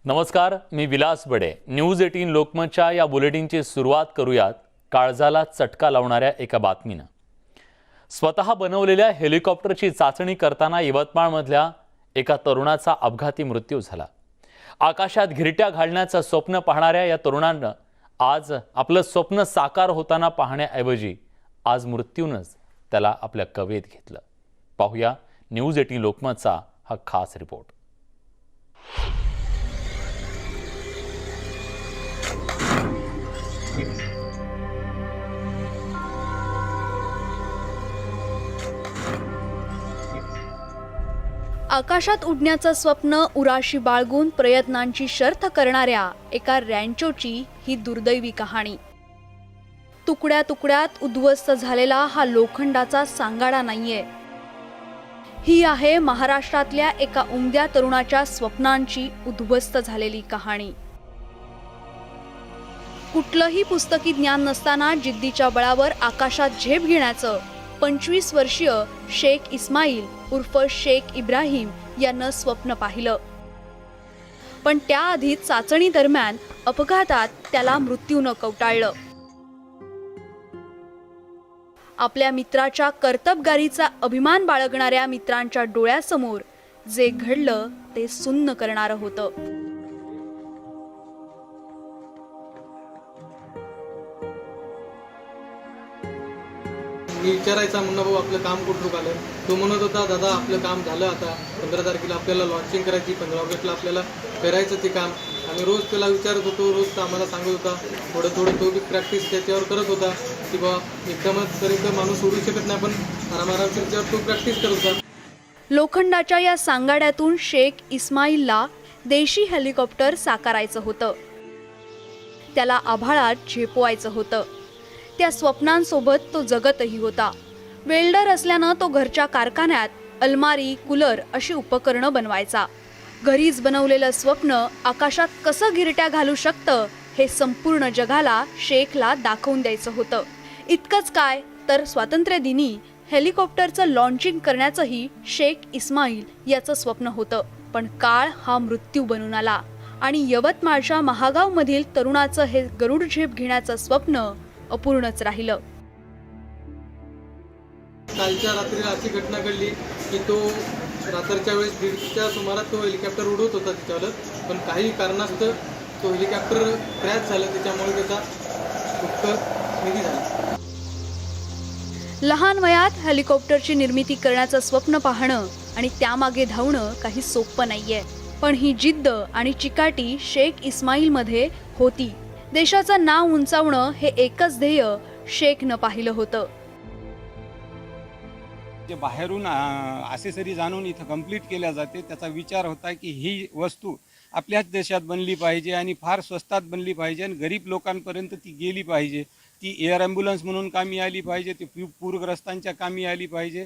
नमस्कार, मी विलास बडे। न्यूज 18 लोकमतच्या या बुलेटिनची सुरुवात करूयात काळजाला चटका लावणाऱ्या एका बातमीनं। स्वतः बनवलेल्या हेलिकॉप्टरची चाचणी करताना यवतमाळमधल्या एका तरुणाचा अपघाती मृत्यू झाला। आकाशात घिरट्या घालण्याचं स्वप्न पाहणाऱ्या या तरुणानं आज आपलं स्वप्न साकार होताना पाहण्याऐवजी आज मृत्यूनंच त्याला आपल्या कवेत घेतलं। पाहूया न्यूज 18 लोकमतचा हा खास रिपोर्ट। आकाशात उडण्याचं स्वप्न उराशी बाळगून प्रयत्नांची शर्थ करणाऱ्या एका रॅन्चोची ही दुर्दैवी कहाणी। तुकड्या तुकड्यात उद्ध्वस्त झालेला हा लोखंडाचा सांगाडा नाहीये, ही आहे महाराष्ट्रातल्या एका उमद्या तरुणाच्या स्वप्नांची उद्ध्वस्त झालेली कहाणी। कुठलंही पुस्तकी ज्ञान नसताना जिद्दीच्या बळावर आकाशात झेप घेण्याचं 25 वर्षीय शेख इस्माईल उर्फ शेख इब्राहिम यानं स्वप्न पाहिलं, पण त्याआधी चाचणी दरम्यान अपघातात त्याला मृत्यूनं कवटाळलं। आपल्या मित्राच्या कर्तबगारीचा अभिमान बाळगणाऱ्या मित्रांच्या डोळ्यासमोर जे घडलं ते सुन्न करणारं होतं। मी विचारायचा मुन्ना भाऊ आपलं काम कुठं आलं, तो म्हणत होता दादा आपलं काम झालं, आता 15 तारखेला आपल्याला लॉन्चिंग करायची, 15 ऑगस्टला आपल्याला करायचं ते काम। आणि रोज त्याला विचारत होतो, रोज आम्हाला सांगत होता, थोडं थोडं तो बी प्रॅक्टिस त्याच्यावर करत होता की बा एकदमच तर माणूस सोडू शकत नाही, पण आरामाराम त्याच्यावर तो प्रॅक्टिस करत होता। लोखंडाच्या या सांगाड्यातून शेख इस्माईलला देशी हेलिकॉप्टर साकारायचं होतं, त्याला आभाळात झेपवायचं होतं। त्या स्वप्नांसोबत तो जगतही होता। वेल्डर असल्यानं तो घरच्या कारखान्यात अलमारी, कूलर अशी उपकरणं बनवायचा। घरीच बनवलेलं स्वप्न आकाशात कसं घिरट्या घालू शकतं हे संपूर्ण जगाला शेखला दाखवून द्यायचं होतं। इतकंच काय तर स्वातंत्र्यदिनी हेलिकॉप्टरचं लॉन्चिंग करण्याचंही शेख इस्माईल याचं स्वप्न होतं, पण काळ हा मृत्यू बनून आला आणि यवतमाळच्या महागावमधील तरुणाचं हे गरुड झेप घेण्याचं स्वप्न अपूर्णच राहिलं। कालच्या रात्रीला अशी घटना घडली की तो रात्रीच्या वेळेस 1:30च्या सुमारास तो हेलिकॉप्टर उडवत होता त्याच्यावर, पण काही कारणास्तव तो हेलिकॉप्टर क्रॅश झाला, त्याच्यामुळे त्याचा मृत्यू झाला। लहान वयात हेलिकॉप्टरची निर्मिती करण्याचं स्वप्न पाहणं आणि त्यामागे धावणं काही सोपं नाहीये, पण ही जिद्द आणि चिकाटी शेख इस्माईलमध्ये होती। देशाचं नाव उंचावणं हे एकच ध्येय शेखनं पाहिलं होतं। जे बाहेरून ॲसेसरीज आणून इथं कंप्लीट केल्या जाते, त्याचा विचार होता की ही वस्तू आपल्याच देशात बनली पाहिजे आणि फार स्वस्तात बनली पाहिजे आणि गरीब लोकांपर्यंत ती गेली पाहिजे। ती एअर ॲम्ब्युलन्स म्हणून कामी आली पाहिजे, ती पूरग्रस्तांच्या कामी आली पाहिजे,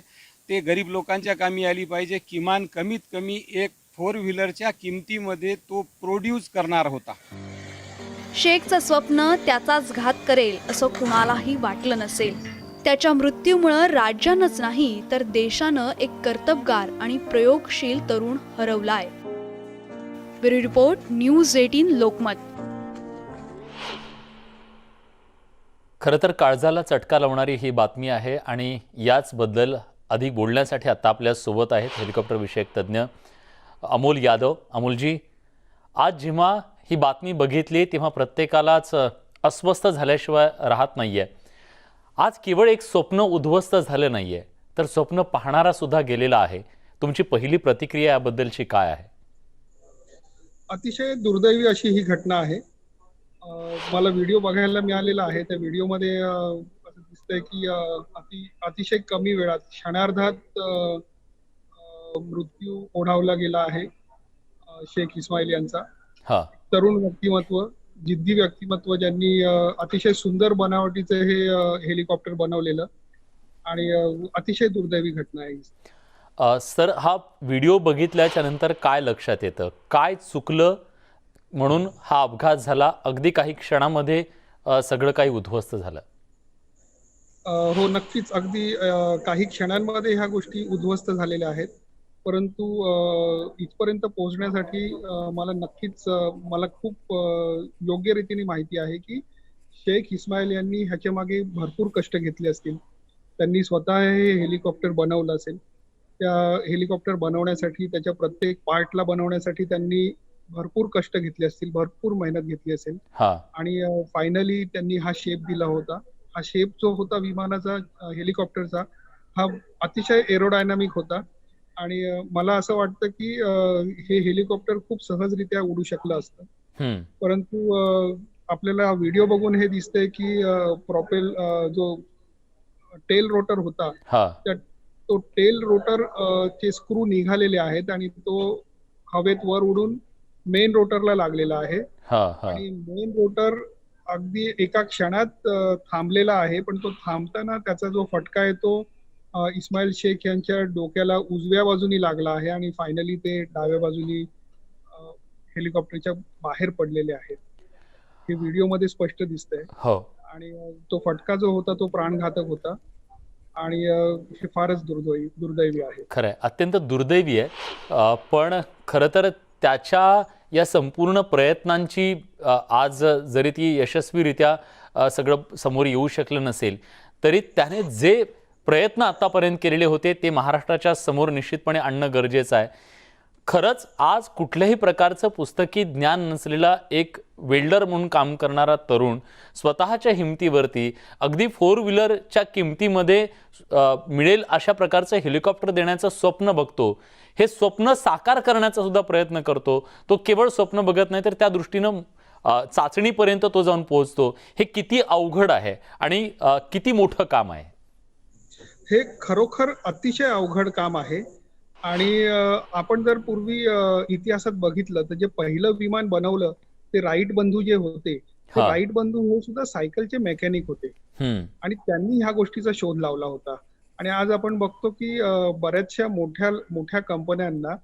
ते गरीब लोकांच्या कामी आली पाहिजे। किमान कमीत कमी एक 4 व्हीलरच्या किमतीमध्ये तो प्रोड्यूस करणार होता। शेखचं स्वप्न त्याचाच घात करेल असं कुणालाही वाटलं नसेल। त्याच्या मृत्यूमुळे राज्यानंच नाही तर देशानं एक कर्तबगार आणि प्रयोगशील तरुण हरवलाय। Bureau report, news 18 Lokmat. खरं तर काळजाला चटका लावणारी ही बातमी आहे आणि याचबद्दल अधिक बोलण्यासाठी आता आपल्या सोबत आहेत हेलिकॉप्टर विषयक तज्ज्ञ अमोल यादव। अमोलजी, आज जेव्हा ही बातमी बघितली तेव्हा प्रत्येकालाच अस्वस्थ झाल्याशिवाय राहत नाहीये। आज केवळ एक स्वप्न उद्ध्वस्त झालं नाहीये, तर स्वप्न पाहणारा सुद्धा गेलेला आहे। तुमची पहिली प्रतिक्रिया याबद्दलची काय आहे? अतिशय दुर्दैवी अशी ही घटना आहे। मला व्हिडिओ बघायला मिळालेला आहे। त्या व्हिडिओमध्ये असं दिसतंय की अतिशय कमी वेळात क्षणार्धात मृत्यू ओढावला गेला आहे शेख इस्माईल यांचा। तरुण व्यक्तिमत्व, जिद्दी व्यक्तिमत्व, ज्यांनी अतिशय सुंदर बनावटीचं हे हेलिकॉप्टर बनवलेलं आणि अतिशय दुर्दैवी घटना आहे। सर, हा व्हिडिओ बघितल्याच्या नंतर काय लक्षात येतं? काय चुकलं म्हणून हा अपघात झाला? अगदी काही क्षणामध्ये सगळं काही उद्ध्वस्त झालं। हो, नक्कीच अगदी काही क्षणांमध्ये ह्या गोष्टी उद्ध्वस्त झालेल्या आहेत। परंतु इथपर्यंत पोहोचण्यासाठी मला नक्कीच मला खूप योग्य रीतीने माहिती आहे की शेख इस्माईल यांनी ह्याच्या मागे भरपूर कष्ट घेतले असतील. त्यांनी स्वतः हे हेलिकॉप्टर बनवलं असेल. त्या हेलिकॉप्टर बनवण्यासाठी, त्याच्या प्रत्येक पार्टला बनवण्यासाठी त्यांनी भरपूर कष्ट घेतले असतील, भरपूर मेहनत घेतली असेल आणि फायनली त्यांनी हा शेप दिला होता. हा शेप जो होता विमानाचा, हेलिकॉप्टरचा, हा अतिशय एरोडायनामिक होता आणि मला असं वाटतं की हे हेलिकॉप्टर खूप सहजरित्या उडू शकलं असतं. परंतु आपल्याला व्हिडिओ बघून हे दिसतंय की प्रॉपेल जो टेल रोटर होता, तो टेल रोटर चे स्क्रू निघालेले आहेत आणि तो हवेत वर उडून मेन रोटरला लागलेला आहे आणि मेन रोटर अगदी एका क्षणात थांबलेला आहे. पण तो थांबताना त्याचा जो फटका आहे तो इस्माईल शेख यांच्या डोक्याला उजव्या बाजूनी लागला आहे आणि फायनली ते डाव्या बाजूनी हेलिकॉप्टरच्या बाहेर पडलेले आहेत. हे व्हिडिओमध्ये स्पष्ट दिसतंय. आणि तो फटका जो होता तो प्राणघातक होता आणि हे फारच दुर्दैवी आहे. खरंय, अत्यंत दुर्दैवी आहे. पण खरं तर त्याच्या या संपूर्ण प्रयत्नांची आज जरी ती यशस्वीरित्या सगळं समोर येऊ शकलं नसेल तरी त्याने जे प्रयत्न आतापर्यंत केलेले होते ते महाराष्ट्राच्या समोर निश्चितपणे आणणं गरजेचं आहे. खरंच आज कुठल्याही प्रकारचं पुस्तकी ज्ञान नसलेला एक वेल्डर म्हणून काम करणारा तरुण स्वतःच्या हिमतीवरती अगदी 4 व्हीलरच्या किमतीमध्ये मिळेल अशा प्रकारचं हेलिकॉप्टर देण्याचं स्वप्न बघतो. हे स्वप्न साकार करण्याचा सुद्धा प्रयत्न करतो. तो केवळ स्वप्न बघत नाही तर त्या दृष्टीनं चाचणीपर्यंत तो जाऊन पोहोचतो. हे किती अवघड आहे आणि किती मोठं काम आहे. हे खरोखर अतिशय अवघड काम आहे आणि आपण जर पूर्वी इतिहासात बघितलं तर जे पहिलं विमान बनवलं ते राईट बंधू जे होते, ते राईट बंधू हे सुद्धा सायकलचे मेकॅनिक होते आणि त्यांनी ह्या गोष्टीचा शोध लावला होता. आणि आज आपण बघतो की बऱ्याचशा मोठ्या कंपन्यांना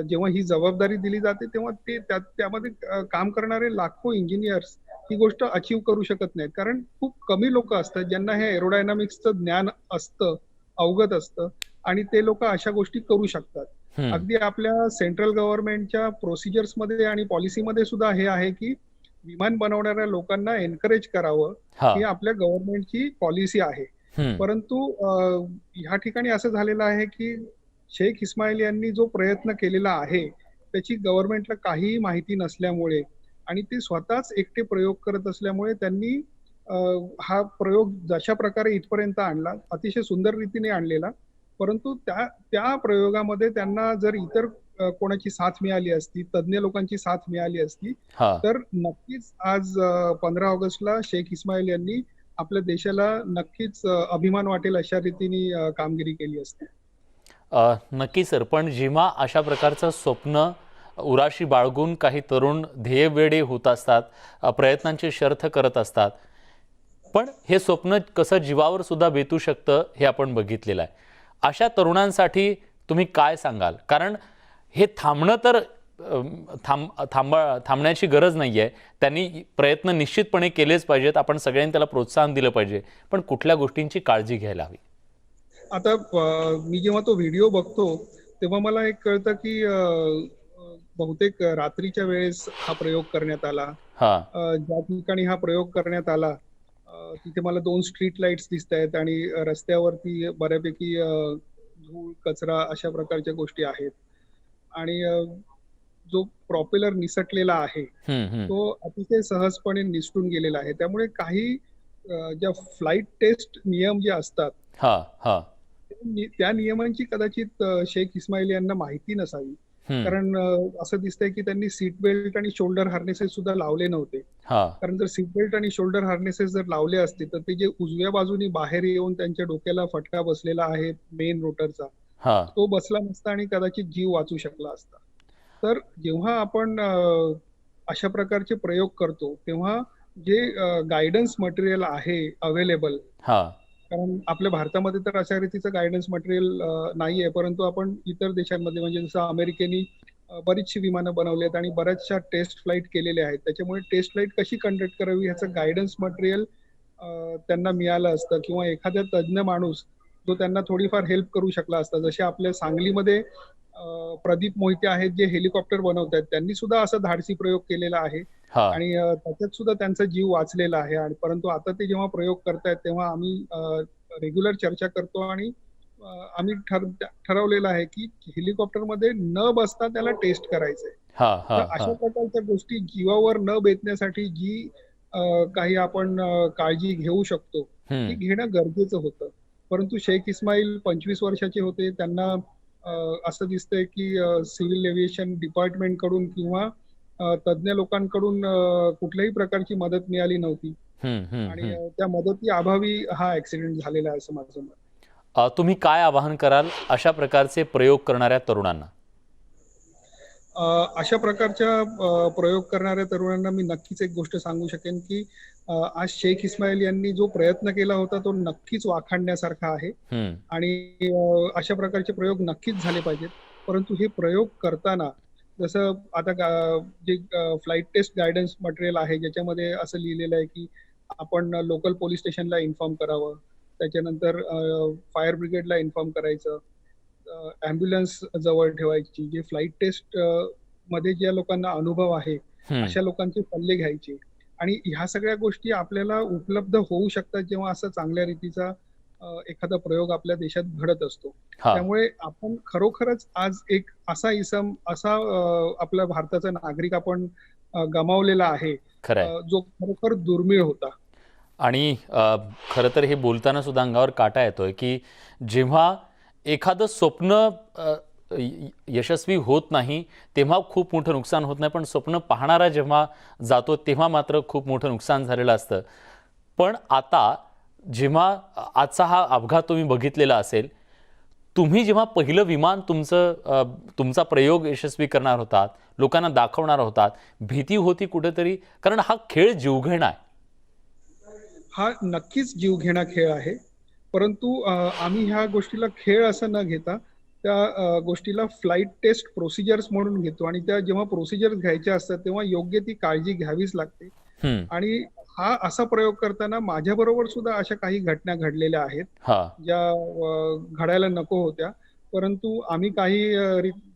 जेव्हा ही जबाबदारी दिली जाते तेव्हा ते त्यामध्ये काम करणारे लाखो इंजिनियर्स ही गोष्ट अचीव करू शकत नाहीत. कारण खूप कमी लोक असतात ज्यांना हे एरोडायनामिक्सचं ज्ञान असतं, अवगत असतं आणि ते लोक अशा गोष्टी करू शकतात. अगदी आपल्या सेंट्रल गव्हर्नमेंटच्या प्रोसिजर्स मध्ये आणि पॉलिसीमध्ये सुद्धा हे आहे की विमान बनवणाऱ्या लोकांना एनकरेज करावं, ही आपल्या गव्हर्नमेंटची पॉलिसी आहे. परंतु ह्या ठिकाणी असं झालेलं आहे की शेख इस्माईल यांनी जो प्रयत्न केलेला आहे त्याची गव्हर्नमेंटला काहीही माहिती नसल्यामुळे आणि ते स्वतःच एकटे प्रयोग करत असल्यामुळे त्यांनी हा प्रयोग जशा प्रकारे इथपर्यंत आणला, अतिशय सुंदर रीतीने आणलेला. परंतु त्या प्रयोगामध्ये त्यांना जर इतर कोणाची साथ मिळाली असती, तज्ञ लोकांची साथ मिळाली असती तर नक्कीच आज 15 ऑगस्टला शेख इस्माईल यांनी आपल्या देशाला नक्कीच अभिमान वाटेल अशा रीतीने कामगिरी केली असते. नक्की सर, पण जेव्हा अशा प्रकारचं स्वप्न उराशी बाळगून काही तरुण ध्येयवेडे होत असतात, प्रयत्नांची शर्थ करत असतात, पण हे स्वप्न कसं जीवावर सुद्धा बेतू शकतं हे आपण बघितलेलं आहे. अशा तरुणांसाठी तुम्ही काय सांगाल? कारण हे थांबणं तर थांबण्याची गरज नाही आहे. त्यांनी प्रयत्न निश्चितपणे केलेच पाहिजेत. आपण सगळ्यांनी त्याला प्रोत्साहन दिलं पाहिजे. पण कुठल्या गोष्टींची काळजी घ्यायला हवी? आता मी जेव्हा तो व्हिडिओ बघतो तेव्हा मला एक कळतं की बहुतेक रात्रीच्या वेळेस हा प्रयोग करण्यात आला. ज्या ठिकाणी हा प्रयोग करण्यात आला तिथे मला 2 स्ट्रीट लाईट्स दिसत आहेत आणि रस्त्यावरती बऱ्यापैकी धूळ, कचरा अशा प्रकारच्या गोष्टी आहेत आणि जो प्रॉपेलर निसटलेला आहे तो अतिशय सहजपणे निसटून गेलेला आहे. त्यामुळे काही ज्या फ्लाईट टेस्ट नियम जे असतात त्या नियमांची कदाचित शेख इस्माईल यांना माहिती नसावी. कारण असं दिसतंय की त्यांनी सीट बेल्ट आणि शोल्डर हार्नेसेस सुद्धा लावले नव्हते. कारण जर सीट बेल्ट आणि शोल्डर हार्नेसेस जर लावले असते तर ते जे उजव्या बाजूनी बाहेर येऊन त्यांच्या डोक्याला फटका बसलेला आहे मेन रोटरचा, तो बसला नसता आणि कदाचित जीव वाचू शकला असता. तर जेव्हा आपण अशा प्रकारचे प्रयोग करतो तेव्हा जे गायडन्स मटेरियल आहे अवेलेबल, कारण आपल्या भारतामध्ये तर अशा रीतीचं गायडन्स मटेरियल नाहीये, परंतु आपण इतर देशांमध्ये म्हणजे जसं अमेरिकेने बरीचशी विमानं बनवली आहेत आणि बऱ्याचशा टेस्ट फ्लाईट केलेल्या आहेत. त्याच्यामुळे टेस्ट फ्लाईट कशी कंडक्ट करावी ह्याचं गायडन्स मटेरियल त्यांना मिळालं असतं किंवा एखाद्या तज्ज्ञ माणूस जो त्यांना थोडीफार हेल्प करू शकला असता. जसे आपल्या सांगलीमध्ये प्रदीप मोहिते आहेत जे हेलिकॉप्टर बनवत आहेत, त्यांनी सुद्धा असा धाडसी प्रयोग केलेला आहे हा आणि त्याच्यात सुद्धा त्यांचा जीव वाचलेला आहे. आणि परंतु आता ते जेव्हा प्रयोग करतायत तेव्हा आम्ही रेग्युलर चर्चा करतो आणि आम्ही ठरवलेलं आहे की हेलिकॉप्टरमध्ये न बसता त्याला टेस्ट करायचंय. हा तर हा अशा हा प्रकारच्या गोष्टी जीवावर न बेतण्यासाठी जी काही आपण काळजी घेऊ शकतो ती हम्म घेणं गरजेचं होतं. परंतु शेख इस्माईल 25 वर्षाचे होते. त्यांना असं दिसतंय की सिव्हिल एव्हिएशन डिपार्टमेंट कडून किंवा तज्ज्ञ लोकांकडून कुठल्याही प्रकारची मदत मिळाली नव्हती आणि हम्म. त्या मदती अभावी हा ऍक्सिडेंट झालेला आहे असं माझं मत. तुम्ही काय आवाहन कराल अशा प्रकारचे प्रयोग करणाऱ्या तरुणांना? अशा प्रकारच्या प्रयोग करणाऱ्या तरुणांना मी नक्कीच एक गोष्ट सांगू शकेन की आज शेख इस्माईल यांनी जो प्रयत्न केला होता तो नक्कीच वाखाणण्यासारखा आहे हम्म आणि अशा प्रकारचे प्रयोग नक्कीच झाले पाहिजेत. परंतु हे प्रयोग करताना जसं आता जे फ्लाईट टेस्ट गायडन्स मटेरियल आहे ज्याच्यामध्ये असं लिहिलेलं आहे की आपण लोकल पोलीस स्टेशनला इन्फॉर्म करावं, त्याच्यानंतर फायर ब्रिगेडला इन्फॉर्म करायचं, ॲम्ब्युलन्स जवळ ठेवायची, जे फ्लाईट टेस्ट मध्ये ज्या लोकांना अनुभव आहे अशा लोकांचे सल्ले घ्यायचे आणि ह्या सगळ्या गोष्टी आपल्याला उपलब्ध होऊ शकतात जेव्हा असा चांगल्या रीतीचा एखादा प्रयोग आपल्या देशात घडत असतो. हा त्यामुळे आपण खरोखरच आज एक असा असा आपल्या भारताचा नागरिक आपण गमावलेला आहे खरंय. जो खरोखर दुर्मिळ होता. आणि खरं तर हे बोलताना सुद्धा अंगावर काटा येतोय की जेव्हा एखादं स्वप्न यशस्वी होत नाही तेव्हा खूप मोठं नुकसान होत नाही, पण स्वप्न पाहणारा जेव्हा जातो तेव्हा मात्र खूप मोठं नुकसान झालेलं असतं. पण आता जेव्हा आजचा हा अपघात तुम्ही बघितलेला असेल, तुम्ही जेव्हा पहिलं विमान तुमचा प्रयोग यशस्वी करणार होतात, लोकांना दाखवणार होतात, भीती होती कुठेतरी? कारण हा खेळ जीवघेणा आहे. हा नक्कीच जीवघेणा खेळ आहे. परंतु आम्ही ह्या गोष्टीला खेळ असं न घेता त्या गोष्टीला फ्लाईट टेस्ट प्रोसिजर्स म्हणून घेतो आणि त्या जेव्हा प्रोसिजर्स घ्यायच्या असतात तेव्हा योग्य ती काळजी घ्यावीच लागते. हम्म आणि हा असा प्रयोग करताना माझ्याबरोबर सुद्धा अशा काही घटना घडलेल्या आहेत हा ज्या घडायला नको होत्या. परंतु आम्ही काही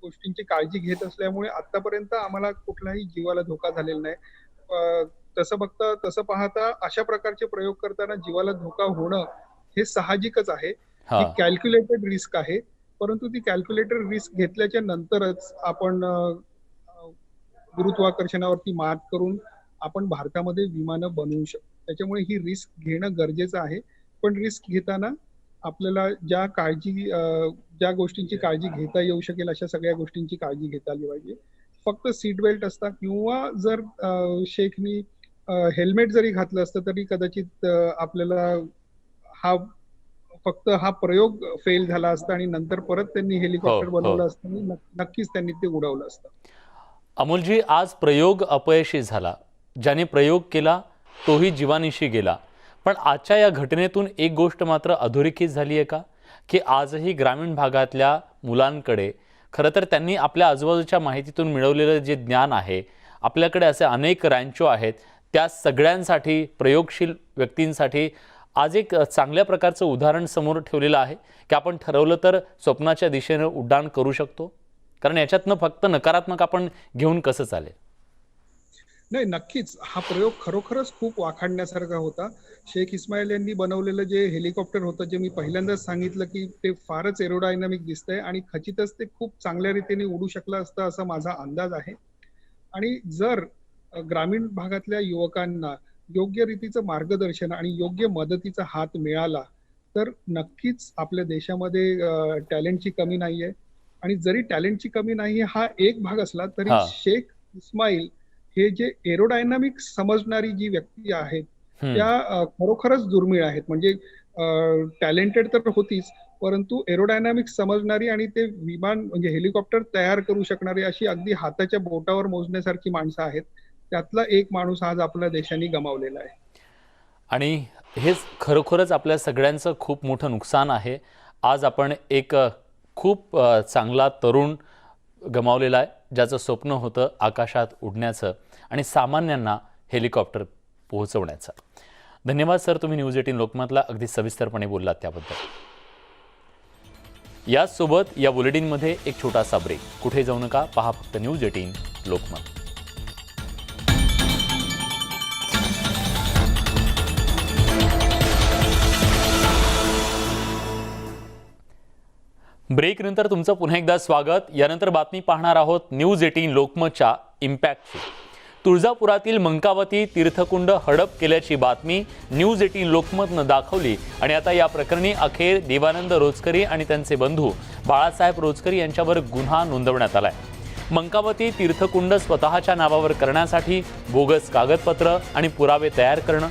गोष्टींची काळजी घेत असल्यामुळे आतापर्यंत आम्हाला कुठल्याही जीवाला धोका झालेला नाही. तसं पाहता अशा प्रकारचे प्रयोग करताना जीवाला धोका होणं हे साहजिकच आहे. ही हा कॅल्क्युलेटेड रिस्क आहे. परंतु ती कॅल्क्युलेटेड रिस्क घेतल्याच्या नंतरच आपण गुरुत्वाकर्षणावरती मात करून आपण भारतामध्ये विमानं बनवू शकतो. त्याच्यामुळे ही रिस्क घेणं गरजेचं आहे. पण रिस्क घेताना आपल्याला ज्या गोष्टींची काळजी घेता येऊ शकेल अशा सगळ्या गोष्टींची काळजी घेता आली पाहिजे. फक्त सीट बेल्ट असता किंवा जर शेखनी हेल्मेट जरी घातलं असतं तरी कदाचित आपल्याला हा प्रयोग फेल झाला असता आणि नंतर परत त्यांनी हेलिकॉप्टर बनवलं असतं आणि नक्कीच त्यांनी ते उडवलं असतं. अमोलजी, आज प्रयोग अपयशी झाला. ज्याने प्रयोग केला तोही जीवानिशी गेला. पण आजच्या या घटनेतून एक गोष्ट मात्र अधोरेखित झाली आहे का, की आजही ग्रामीण भागातल्या मुलांकडे खरं तर त्यांनी आपल्या आजूबाजूच्या माहितीतून मिळवलेलं जे ज्ञान आहे, आपल्याकडे असे अनेक रँचो आहेत, त्या सगळ्यांसाठी, प्रयोगशील व्यक्तींसाठी आज एक चांगल्या प्रकारचं उदाहरण समोर ठेवलेलं आहे की आपण ठरवलं तर स्वप्नाच्या दिशेनं उड्डाण करू शकतो. कारण याच्यातनं फक्त नकारात्मक आपण घेऊन कसं चालेल? नाही, नक्कीच हा प्रयोग खरोखरच खूप वाखाणण्यासारखा होता. शेख इस्माईल यांनी बनवलेलं जे हेलिकॉप्टर होतं, जे मी पहिल्यांदाच सांगितलं की ते फारच एरोडायनामिक दिसतंय आणि खचितच ते खूप चांगल्या रीतीने उडू शकलं असतं असा माझा अंदाज आहे. आणि जर ग्रामीण भागातल्या युवकांना योग्य रीतीचं मार्गदर्शन आणि योग्य मदतीचा हात मिळाला तर नक्कीच आपल्या देशामध्ये टॅलेंटची कमी नाहीये. आणि जरी टॅलेंटची कमी नाहीये हा एक भाग असला तरी शेख इस्माईल हे जे एरोडायनामिक समजणारी जी व्यक्ती आहेत त्या खरोखरच दुर्मिळ आहेत. म्हणजे टॅलेंटेड तर होतीच, परंतु एरोडायनामिक समजणारी आणि ते विमान म्हणजे हेलिकॉप्टर तयार करू शकणारी अशी अगदी हाताच्या बोटावर मोजण्यासारखी माणसं आहेत. त्यातला एक माणूस आज आपल्या देशाने गमावलेला आहे. आणि हेच खरोखरच आपल्या सगळ्यांचं खूप मोठं नुकसान आहे. आज आपण एक खूप चांगला तरुण गमावलेला आहे, ज्याचं स्वप्न होतं आकाशात उडण्याचं आणि सामान्यांना हेलिकॉप्टर पोहोचवण्याचं. धन्यवाद सर, तुम्ही न्यूज 18 लोकमतला अगदी सविस्तरपणे बोललात त्याबद्दल. याचसोबत या बुलेटिनमध्ये एक छोटासा ब्रेक. कुठे जाऊ नका, पहा फक्त न्यूज 18 लोकमत. ब्रेक नंतर तुमचं पुन्हा एकदा स्वागत. यानंतर बातमी पाहणार आहोत न्यूज 18 लोकमतच्या इम्पॅक्टची. तुळजापुरातील मंकावती तीर्थकुंड हडप केल्याची बातमी न्यूज 18 लोकमतनं दाखवली आणि आता या प्रकरणी अखेर देवानंद रोचकरी आणि त्यांचे बंधू बाळासाहेब रोचकरी यांच्यावर गुन्हा नोंदवण्यात आलाय. मंकावती तीर्थकुंड स्वतःच्या नावावर करण्यासाठी बोगस कागदपत्र आणि पुरावे तयार करणं,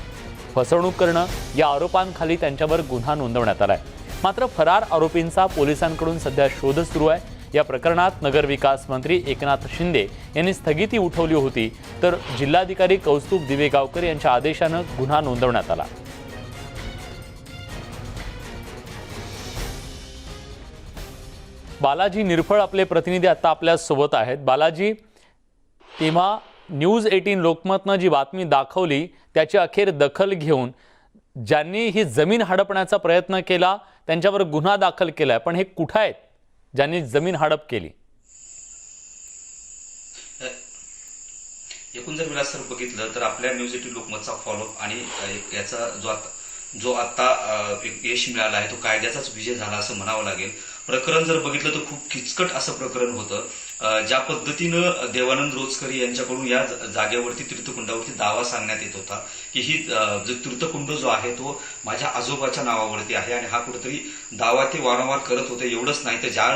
फसवणूक करणं या आरोपांखाली त्यांच्यावर गुन्हा नोंदवण्यात आलाय. मात्र फरार आरोपींचा पोलिसांकडून सध्या शोध सुरू आहे. या प्रकरणात नगरविकास मंत्री एकनाथ शिंदे यांनी स्थगिती उठवली होती, तर जिल्हाधिकारी कौस्तुभ दिवेगावकर यांच्या आदेशानं गुन्हा नोंदवण्यात आला. बालाजी निरफळ आपले प्रतिनिधी आता आपल्या सोबत आहेत. बालाजी, तेव्हा न्यूज 18 लोकमतनं जी बातमी दाखवली त्याची अखेर दखल घेऊन ज्यांनी ही जमीन हडपण्याचा प्रयत्न केला त्यांच्यावर गुन्हा दाखल केलाय, पण हे कुठे आहेत ज्यांनी जमीन हडप केली? एकूण जर विलास सर बघितलं तर आपल्या न्यूज 18 लोकमतचा फॉलोअप आणि याचा जो आता यश मिळाला आहे तो कायद्याचाच विजय झाला असं म्हणावं लागेल. प्रकरण जर बघितलं तर खूप किचकट असं प्रकरण होतं. ज्या पद्धतीनं देवानंद रोचकरी यांच्याकडून या जागेवरती तीर्थकुंडावरती दावा सांगण्यात येत होता की ही जो तीर्थकुंड जो आहे तो माझ्या आजोबाच्या नावावरती आहे आणि हा कुठेतरी दावा ते वारंवार करत होते. एवढंच नाही तर ज्या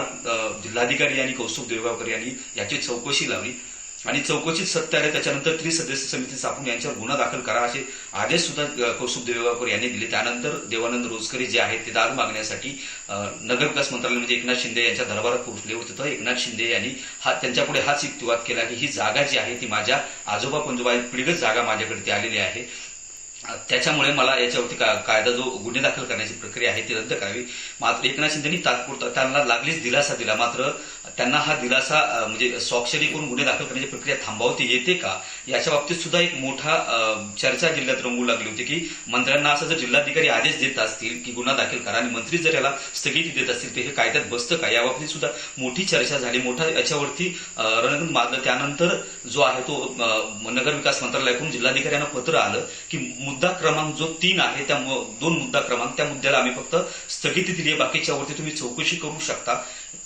जिल्हाधिकारी यांनी कौस्तुभ देवगावकर यांनी याची चौकशी लावली आणि चौकशीत सत्य आले त्याच्यानंतर त्रिसदस्य समिती स्थापून यांच्यावर गुन्हा दाखल करा असे आदेश सुद्धा कौस्तुभ देवगावकर यांनी दिले. त्यानंतर देवानंद रोचकरी जे आहेत ते दारू मागण्यासाठी नगरविकास मंत्रालय म्हणजे एकनाथ शिंदे यांच्या दरबारात पोहोचले होते. तर एकनाथ शिंदे यांनी त्यांच्यापुढे हाच युक्तिवाद केला की ही जागा जी आहे ती माझ्या आजोबा पंजोबा पिढीगत जागा माझ्याकडे ती आलेली आहे, त्याच्यामुळे मला याच्यावरती कायदा जो गुन्हे दाखल करण्याची प्रक्रिया आहे ती रद्द करावी. मात्र एकनाथ शिंदेनी तात्पुरता त्यांना लागलीच दिलासा दिला. मात्र त्यांना हा दिलासा म्हणजे स्वाक्षरी करून गुन्हे दाखल करण्याची प्रक्रिया थांबवता येते का याच्या बाबतीत सुद्धा एक मोठा चर्चा जिल्ह्यात रंगू लागली होती की मंत्र्यांना असं जर जिल्हाधिकारी आदेश देत असतील की गुन्हा दाखल करा आणि मंत्री जर याला स्थगिती देत असतील तर हे कायद्यात बसतं का, या बाबतीत सुद्धा मोठी चर्चा झाली. मोठा याच्यावरती रणगण माजलं. त्यानंतर जो आहे तो नगरविकास मंत्रालयाकडून जिल्हाधिकाऱ्यांना पत्र आलं की मुद्दा क्रमांक जो 3 आहे त्या 2 मुद्दा क्रमांक त्या मुद्द्याला आम्ही फक्त स्थगिती दिली आहे, बाकीच्यावरती तुम्ही चौकशी करू शकता.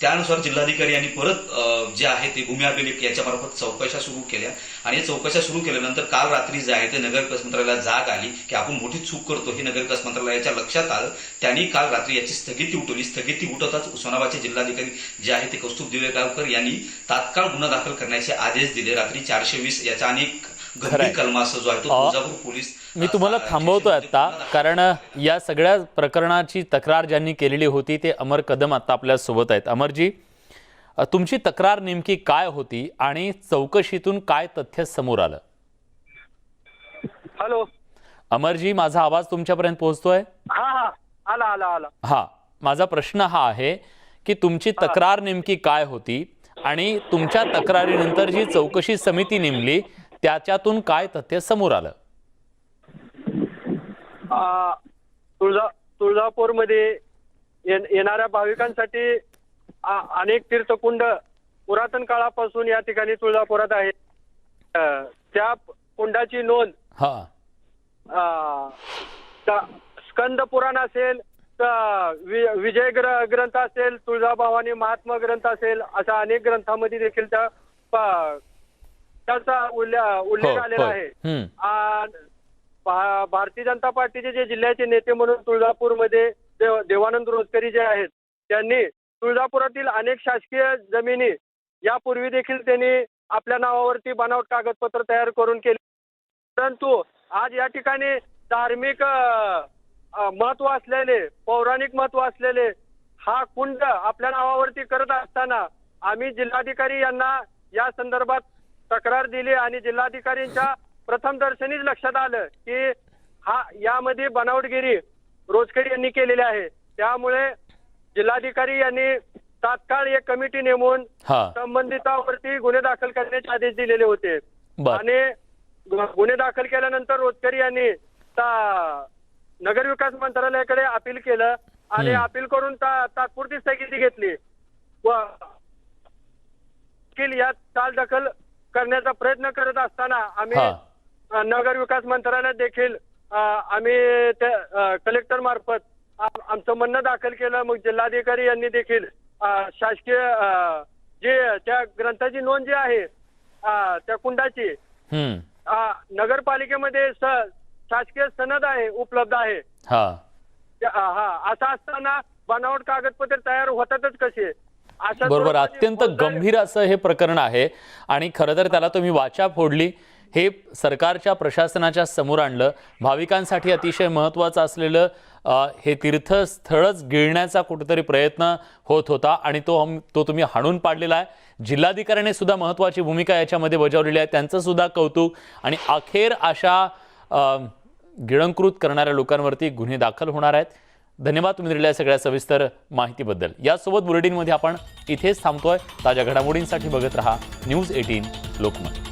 त्यानुसार जिल्हाधिकारी यांनी परत जे आहे ते भूमी अभिलेख याच्यामार्फत चौकशा सुरू केल्या आणि चौकशा सुरू केल्यानंतर काल रात्री जे आहे ते नगरविकास मंत्रालयाला जाग आली की आपण मोठी चूक करतो हे नगरविकास मंत्रालयाच्या लक्षात आलं. त्यांनी काल रात्री याची स्थगिती उठवली. स्थगिती उठवताच उस्मानाबादचे जिल्हाधिकारी जे आहे ते कौस्तुभ दिवेगावकर यांनी तात्काळ गुन्हा दाखल करण्याचे आदेश दिले. रात्री 420 याचा अनेक गंभीर कलमासह जो आहे तो तुळजापूर पोलीस. मी तुम्हाला थांबवतोय आता, कारण या सगळ्या प्रकरणाची तक्रार ज्यांनी केलेली होती ते अमर कदम आता आपल्या सोबत आहेत. अमरजी, तुमची तक्रार नेमकी काय होती आणि चौकशीतून काय तथ्य समोर आलं? हॅलो अमरजी, माझा आवाज तुमच्यापर्यंत पोहोचतोय? हा आला. हा, माझा प्रश्न हा आहे की तुमची तक्रार नेमकी काय होती आणि तुमच्या तक्रारीनंतर जी चौकशी समिती नेमली त्याच्यातून काय तथ्य समोर आलं? तुळजापूरमध्ये येणाऱ्या भाविकांसाठी अनेक तीर्थकुंड पुरातन काळापासून या ठिकाणी तुळजापुरात आहेत. त्या कुंडाची नोंद स्कंद पुराण असेल, विजय ग्रंथ असेल, तुळजाभवानी महात्मा ग्रंथ असेल, अशा अनेक ग्रंथांमध्ये देखील त्याचा उल्लेख आलेला आहे. भारतीय जनता पार्टीचे जे जिल्ह्याचे नेते म्हणून तुळजापूरमध्ये देवानंद रोचकरी जे आहेत त्यांनी तुळजापुरातील अनेक शासकीय जमिनी यापूर्वी देखील त्यांनी आपल्या नावावरती बनावट कागदपत्र तयार करून केले. परंतु आज या ठिकाणी धार्मिक महत्व असलेले, पौराणिक महत्व असलेले हा कुंड आपल्या नावावरती करत असताना आम्ही जिल्हाधिकारी यांना या संदर्भात तक्रार दिली आणि जिल्हाधिकारींच्या प्रथम दर्शनीच लक्षात आलं की यामध्ये बनावटगिरी रोचकरी यांनी केलेली आहे. त्यामुळे जिल्हाधिकारी यांनी तात्काळ एक कमिटी नेमून संबंधितांवरती गुन्हे दाखल करण्याचे आदेश दिलेले होते आणि गुन्हे दाखल केल्यानंतर रोचकरी यांनी नगरविकास मंत्रालयाकडे अपील केलं आणि अपील करून तात्पुरती स्थगिती घेतली व यात चालढकल करण्याचा प्रयत्न करत असताना आम्ही नगर विकास मंत्रालयात देखील आम्ही कलेक्टर मार्फत आमचं म्हणणं दाखल केलं. मग जिल्हाधिकारी यांनी देखील शासकीय जे त्या ग्रंथाची नोंद जी आहे त्या कुंडाची नगरपालिकेमध्ये शासकीय सनद आहे उपलब्ध आहे. असं असताना बनावट कागदपत्र तयार होतातच कसे. बरोबर, अत्यंत गंभीर असं हे प्रकरण आहे आणि खरं तर त्याला तुम्ही वाचा फोडली. हे सरकारच्या प्रशासनाच्या समोर आणलं. भाविकांसाठी अतिशय महत्त्वाचं असलेलं हे तीर्थस्थळच गिळण्याचा कुठेतरी प्रयत्न होत होता आणि तो तुम्ही हाणून पाडलेला आहे. जिल्हाधिकाऱ्याने सुद्धा महत्त्वाची भूमिका याच्यामध्ये बजावलेली आहे, त्यांचं सुद्धा कौतुक. आणि अखेर अशा गिळंकृत करणाऱ्या लोकांवरती गुन्हे दाखल होणार आहेत. धन्यवाद तुम्ही दिलेल्या सगळ्या सविस्तर माहितीबद्दल. यासोबत बुलेटिनमध्ये आपण इथेच थांबतोय. ताज्या घडामोडींसाठी बघत रहा न्यूज 18 लोकमत.